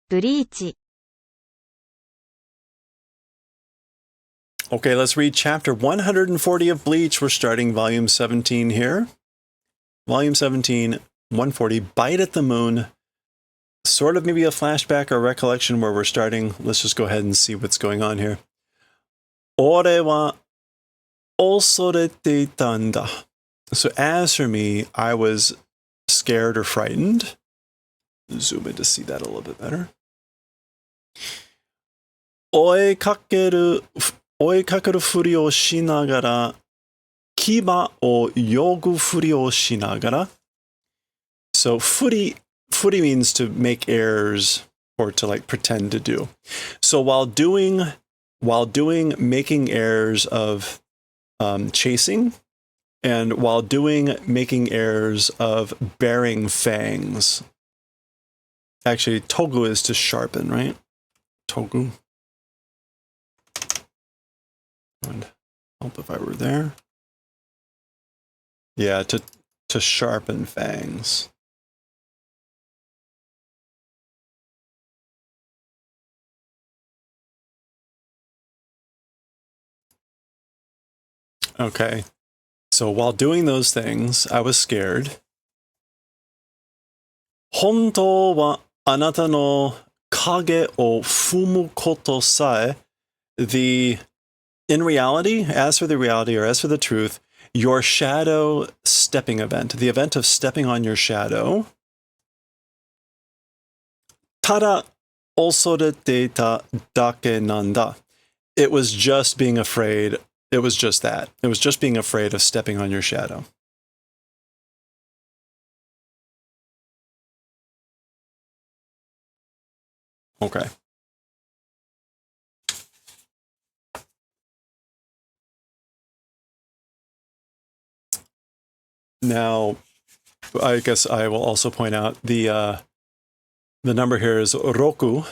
BLEACH. Okay, let's read chapter 140 of Bleach. We're starting volume 17 here. Volume 17, 140, Bite at the Moon. Sort of maybe a flashback or recollection where we're starting. Let's just go ahead and see what's going on here. Ore wa osorete itanda. So as for me, I was scared or frightened. Zoom in to see that a little bit better. Oekakeru furi o shinagara, kiba o yogu furi o shinagara. So furi means to make airs or to like pretend to do. So while doing making airs of chasing, and while making airs of bearing fangs. Actually, togu is to sharpen, right? Togu. Would help if I were there. Yeah, to sharpen fangs. Okay. So while doing those things, I was scared. Hontou wa anata no kage o fumu koto sae. In reality, as for the truth, your shadow stepping event, the event of stepping on your shadow, tada osorete ta dake nanda. It was just being afraid. It was just that. It was just being afraid of stepping on your shadow. Okay. Now, I guess I will also point out the number here is roku.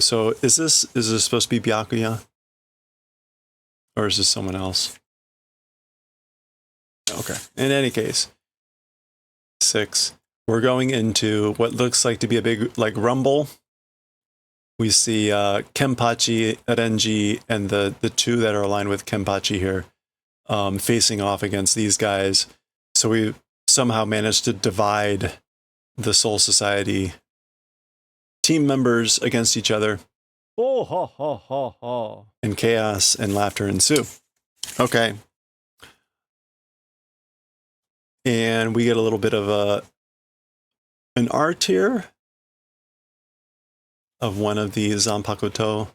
So is this supposed to be Byakuya? Or is this someone else? Okay. In any case, 6. We're going into what looks like to be a big like rumble. We see Kenpachi, Renji, and the two that are aligned with Kenpachi here facing off against these guys. So we somehow managed to divide the Soul Society team members against each other. Oh, ha, ha, ha, ha. And chaos and laughter ensue. Okay. And we get a little bit of an art here of one of the Zanpakuto.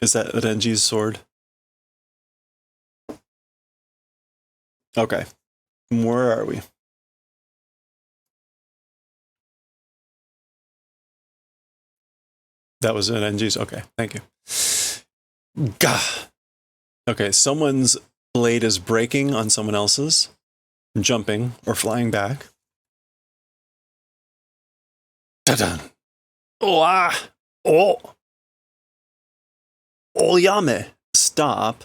Is that Renji's sword? Okay. Where are we? That was Renji's? Okay, thank you. Gah! Okay, someone's blade is breaking on someone else's, jumping or flying back. Ta-da! Oh, ah! Oh! Oyame! Stop.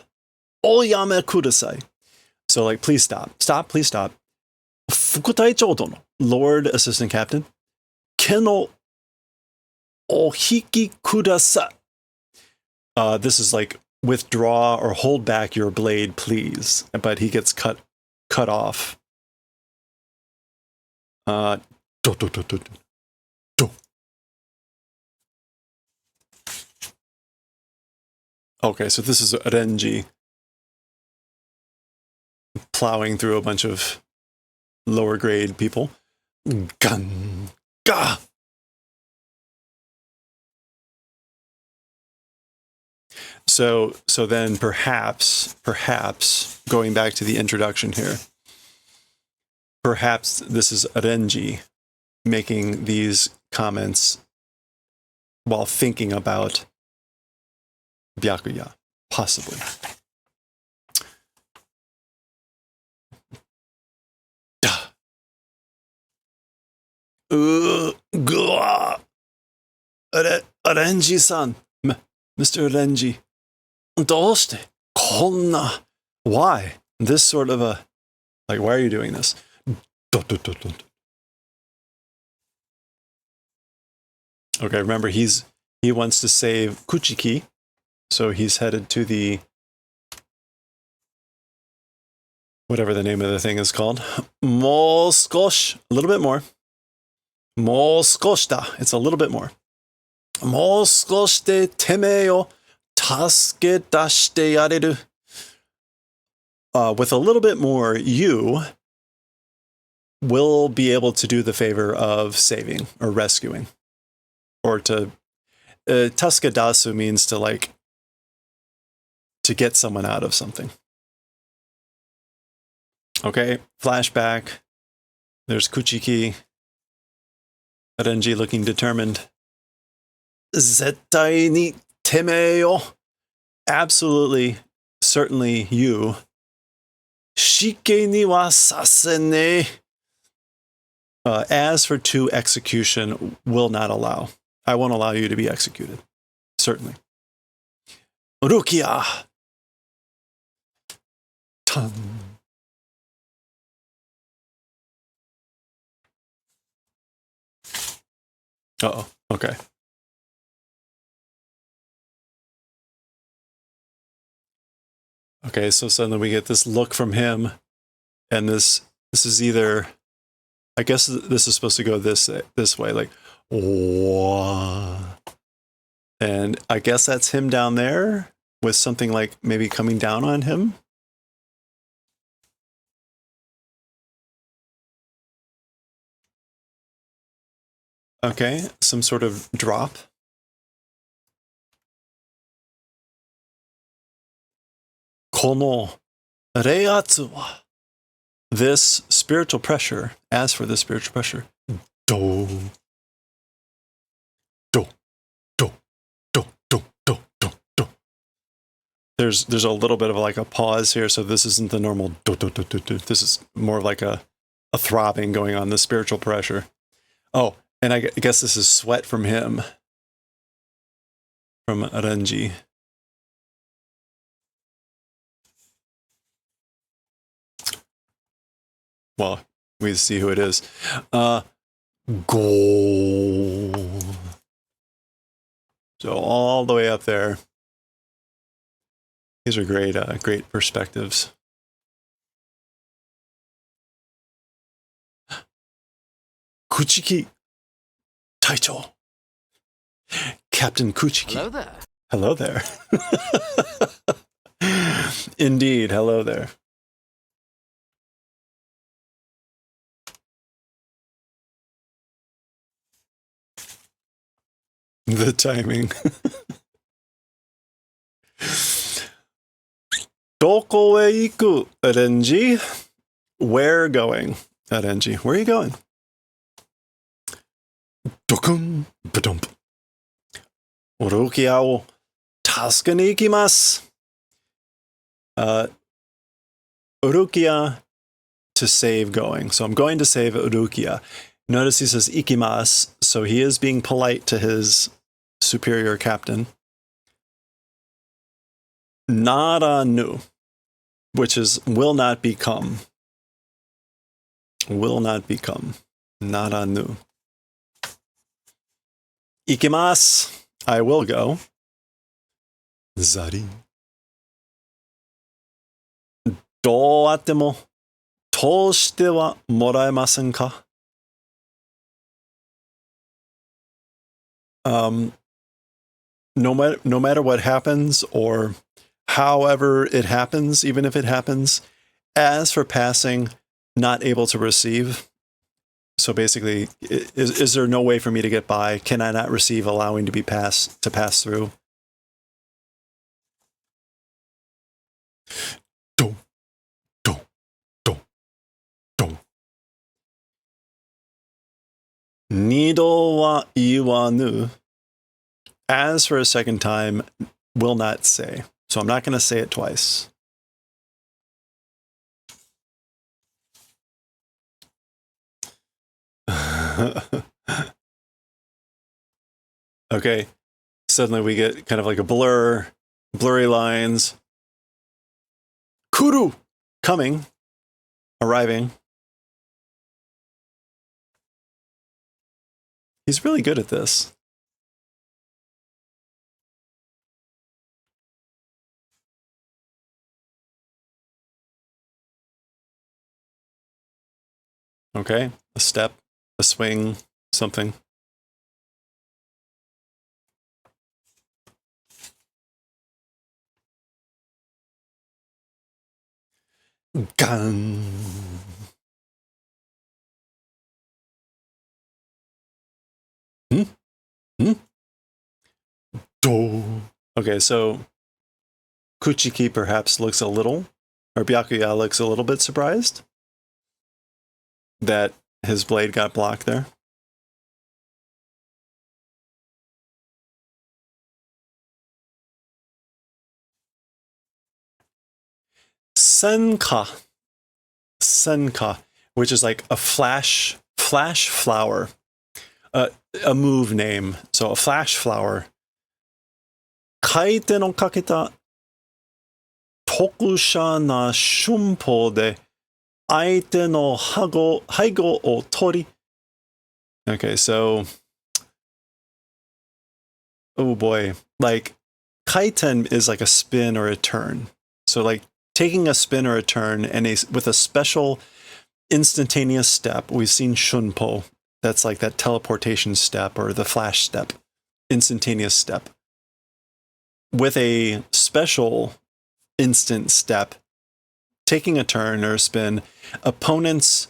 Oyame kudasai. So, like, please stop. Stop, please stop. Fukutaichou dono, Lord Assistant Captain. Keno ohiki kudasai. This is like, withdraw or hold back your blade, please. But he gets cut off. Do. Okay, so this is Renji plowing through a bunch of lower grade people. Gun. Gah! So then perhaps, going back to the introduction here, perhaps this is Renji making these comments while thinking about Byakuya, possibly. Renji-san, Mr. Renji. Doste? Konna. Why? This sort of a... Like, why are you doing this? Okay, remember he wants to save Kuchiki, so he's headed to the whatever the name of the thing is called. Moskosh, a little bit more. Moskoshita, it's a little bit more. Moskoshite teme o tasuke dashite yareru. With a little bit more, you will be able to do the favor of saving or rescuing. Or to... tasuke dasu means to get someone out of something. Okay, flashback. There's Kuchiki. Renji looking determined. Zettai ni teme yo. Absolutely, certainly you. Shike ni wa sasene. As for to execution, will not allow. I won't allow you to be executed. Certainly. Rukia. Tan. Uh-oh. Okay. Okay, so suddenly we get this look from him, and this is either, I guess this is supposed to go this way, like, whoa. And I guess that's him down there with something like maybe coming down on him. Okay, some sort of drop. Kono reiatsu wa. This spiritual pressure, as for the spiritual pressure, do, do, do, do, do, do, do, do. There's a little bit of like a pause here, so this isn't the normal do, do, do, do, do. This is more like a throbbing going on, the spiritual pressure. Oh, and I guess this is sweat from him, from Renji. Well, we see who it is. Go. So all the way up there. These are great, great perspectives. Kuchiki Taicho. Captain Kuchiki. Hello there. Hello there. Indeed, hello there. The timing. Doko e iku, Renji? Where going, Renji? Where are you going? Dokun, badump. Urukia wo tasuke ni ikimasu. Urukia, to save going. So I'm going to save Urukia. Notice he says ikimasu, so he is being polite to his superior captain. Naranu, which is will not become. Will not become. Naranu. Ikimasu, I will go. Zari. Do atte mo toushite wa moraemasen ka? No matter what happens, or however it happens, even if it happens, as for passing, not able to receive. So basically, is there no way for me to get by? Can I not receive, allowing to pass through? Do, do, do, do. Nido wa iwanu. As for a second time, will not say. So I'm not going to say it twice. Okay. Suddenly we get kind of like a blurry lines. Kuru! Coming. Arriving. He's really good at this. Okay, a step, a swing, something. Gun. Hmm? Hmm? Do. Okay, so Kuchiki perhaps looks a little, or Byakuya looks a little bit surprised that his blade got blocked there. Senka. Senka, which is like a flash flower. A move name. So a flash flower. Kaite no kaketa tokusha na shunpo de aite no haigo o tori. Okay, so oh boy, like kaiten is like a spin or a turn. So like taking a spin or a turn and with a special instantaneous step. We've seen shunpo. That's like that teleportation step or the flash step, instantaneous step. With a special instant step, taking a turn or a spin, opponents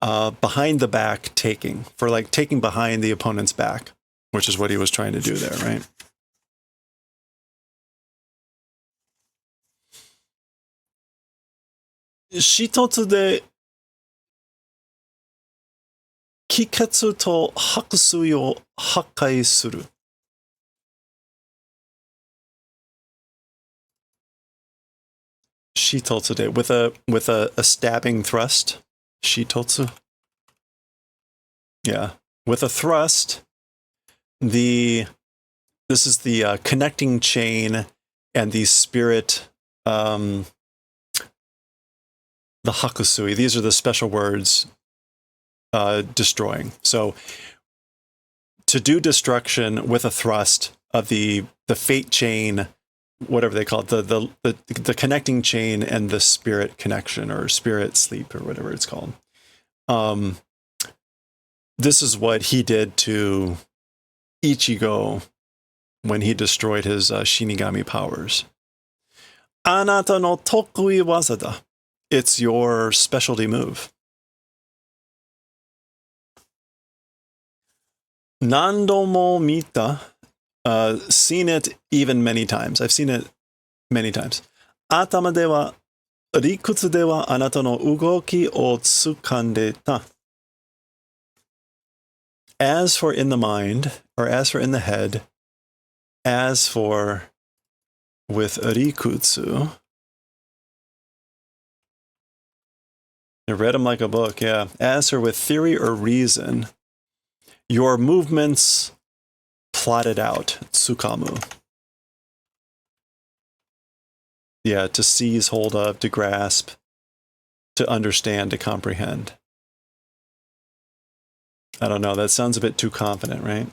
behind the back taking, for like taking behind the opponent's back, which is what he was trying to do there, right? Shitotsu de kiketsu to hakusui o hakkai suru. Shitotsu de, with a stabbing thrust. Shitotsu. Yeah. With a thrust, this is the connecting chain and the spirit, the hakusui. These are the special words, destroying. So to do destruction with a thrust of the fate chain, whatever they call it, the connecting chain and the spirit connection or spirit sleep or whatever it's called. This is what he did to Ichigo when he destroyed his Shinigami powers. Anata no tokui waza da. It's your specialty move. Nando mo mita. Seen it even many times. I've seen it many times. Atama de wa, rikutsu de wa anata no ugoki o tsukandeta. As for in the mind, or as for in the head, as for with rikutsu. I read them like a book, yeah. As for with theory or reason, your movements plotted out, tsukamu. Yeah, to seize hold of, to grasp, to understand, to comprehend. I don't know, that sounds a bit too confident, right?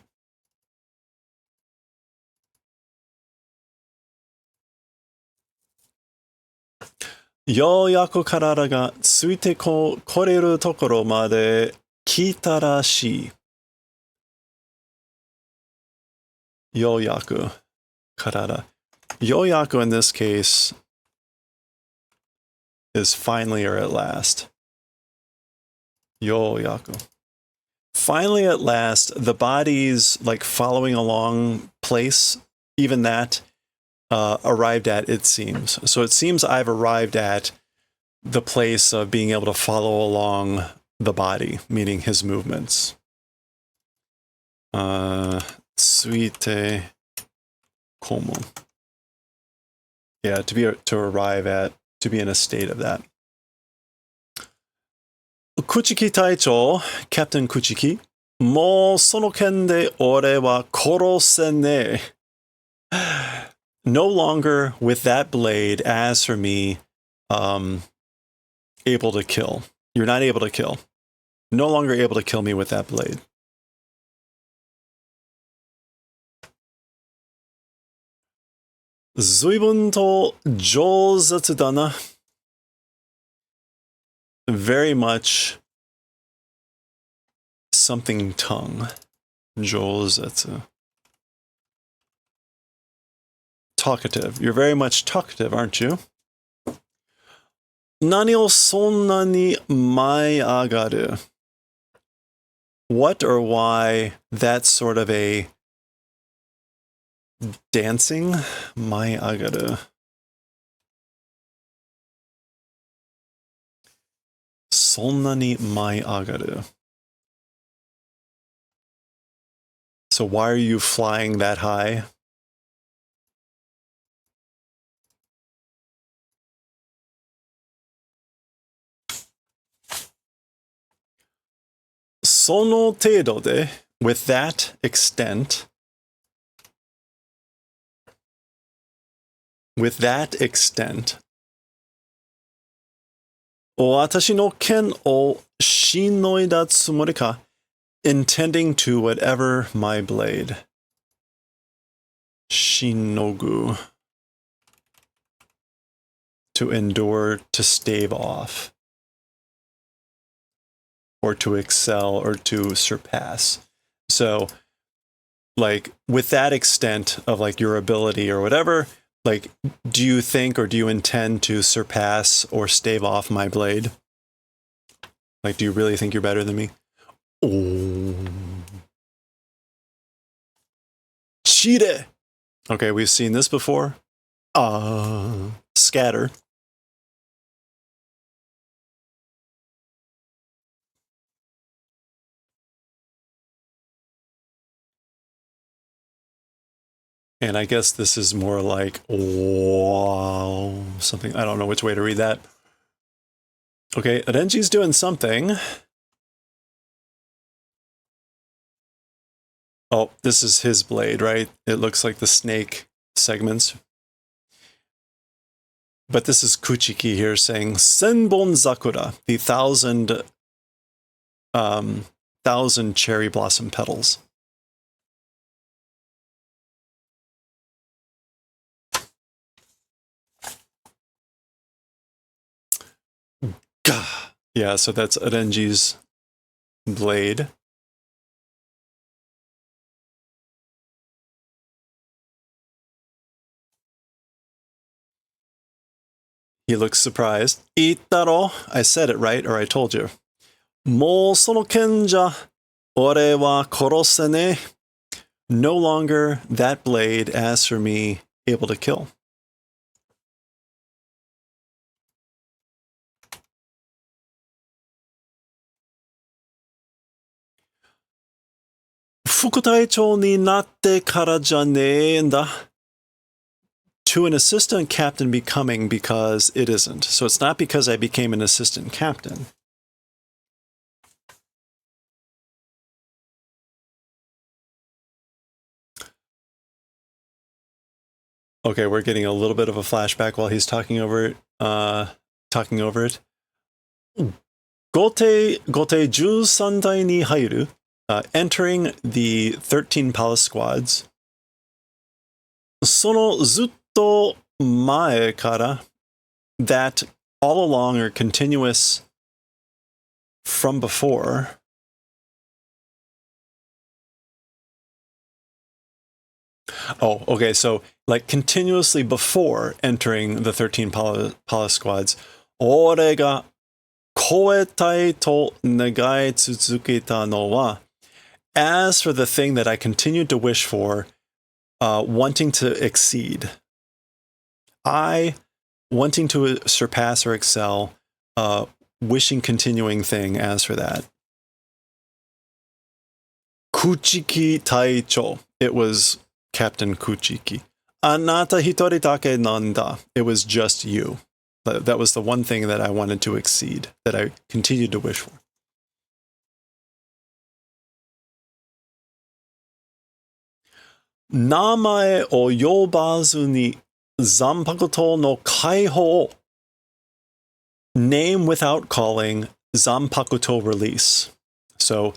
Yoyaku karara ga tsuite koreru tokoro made kita rashii. Yoyaku karara. Yoyaku in this case is finally or at last. Yoyaku. Finally, at last, the body's like following along place, even that arrived at, it seems. So it seems I've arrived at the place of being able to follow along the body, meaning his movements. Tsuite komo. Yeah, to arrive at, to be in a state of that. Kuchiki Taicho, Captain Kuchiki, mo sono ken de ore wa korose ne. No longer with that blade, as for me, able to kill. You're not able to kill. No longer able to kill me with that blade. Zuibun to jouzetsu dana. Very much something tongue. Josetsu. Talkative. You're very much talkative, aren't you? Nani o sonna ni mai agaru? What or why that sort of a dancing? Mai agaru. Sonna ni mai agaru. So why are you flying that high? Sono tedo de, with that extent, watashi no ken o shinoida tsumori ka, intending to whatever my blade. Shinogu. To endure, to stave off. Or to excel, or to surpass. So, like, with that extent of, like, your ability or whatever, like, do you think or do you intend to surpass or stave off my blade? Like, do you really think you're better than me? Oh. Chire! Okay, we've seen this before. Scatter. And I guess this is more like, wow, something. I don't know which way to read that. Okay, Renji's doing something. Oh, this is his blade, right? It looks like the snake segments. But this is Kuchiki here saying, Senbon Zakura, the thousand cherry blossom petals. Gah. Yeah, so that's Renji's blade. He looks surprised. Itaro, I said it right, or I told you. Mo sono kenja, ore wa korose ne. No longer that blade, as for me, able to kill. Fukutaichou ni natte kara ja ne en da. To an assistant captain becoming because it isn't. So it's not because I became an assistant captain. Okay, we're getting a little bit of a flashback while he's talking over it. Gote Jusandai ni Hairu, entering the 13 palace squads. Sono zutto mae kara, that all along are continuous from before. Oh, okay, so like continuously before entering the 13 palace squads, ore ga koetai to negai tsuzuketa no wa, as for the thing that I continued to wish for, wanting to exceed. I, wanting to surpass or excel, wishing continuing thing as for that. Kuchiki Taicho. It was Captain Kuchiki. Anata hitori take nanda. It was just you. That was the one thing that I wanted to exceed, that I continued to wish for. Namae o yobazu ni zanpakuto no kaiho. Name without calling, zanpakuto release. So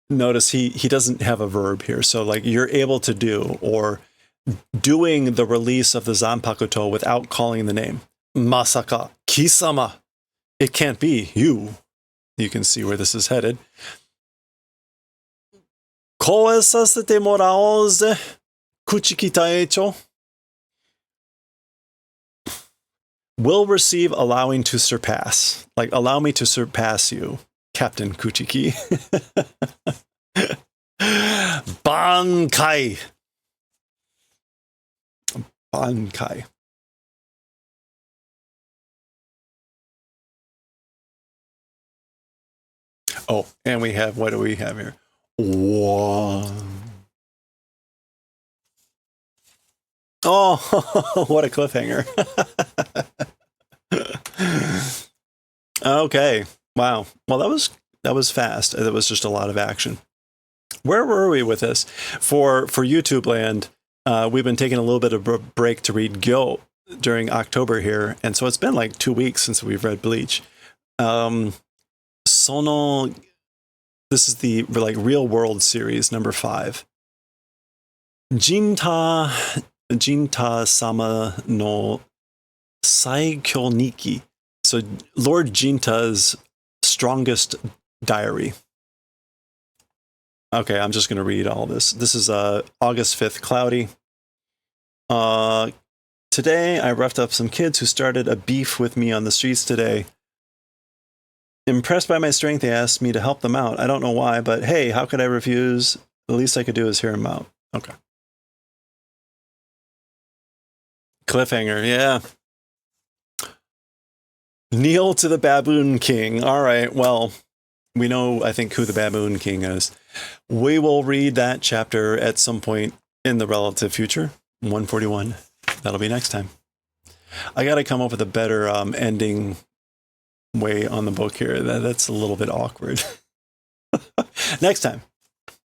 notice he doesn't have a verb here. So like you're able to do, or doing the release of the zanpakuto without calling the name. Masaka, kisama. It can't be you. You can see where this is headed. こうさせてもらおうぜ。Kuchiki taecho. Will receive allowing to surpass. Like, allow me to surpass you, Captain Kuchiki. Bankai. Bankai. Oh, and we have, what do we have here? One. Oh, what a cliffhanger. Okay. Wow. Well, that was fast. That was just a lot of action. Where were we with this? For YouTube land, we've been taking a little bit of a break to read Gyo during October here, and so it's been like 2 weeks since we've read Bleach. Sono, this is the like real world series number 5. Jinta sama no Saikyo Niki. So Lord Jinta's strongest diary. Okay, I'm just going to read all this. This is August 5th, cloudy. Today, I roughed up some kids who started a beef with me on the streets today. Impressed by my strength, they asked me to help them out. I don't know why, but hey, how could I refuse? The least I could do is hear them out. Okay. Cliffhanger, yeah. Kneel to the Baboon King. All right, well, we know, I think, who the Baboon King is. We will read that chapter at some point in the relative future. 141. That'll be next time. I got to come up with a better ending way on the book here. That's a little bit awkward. Next time.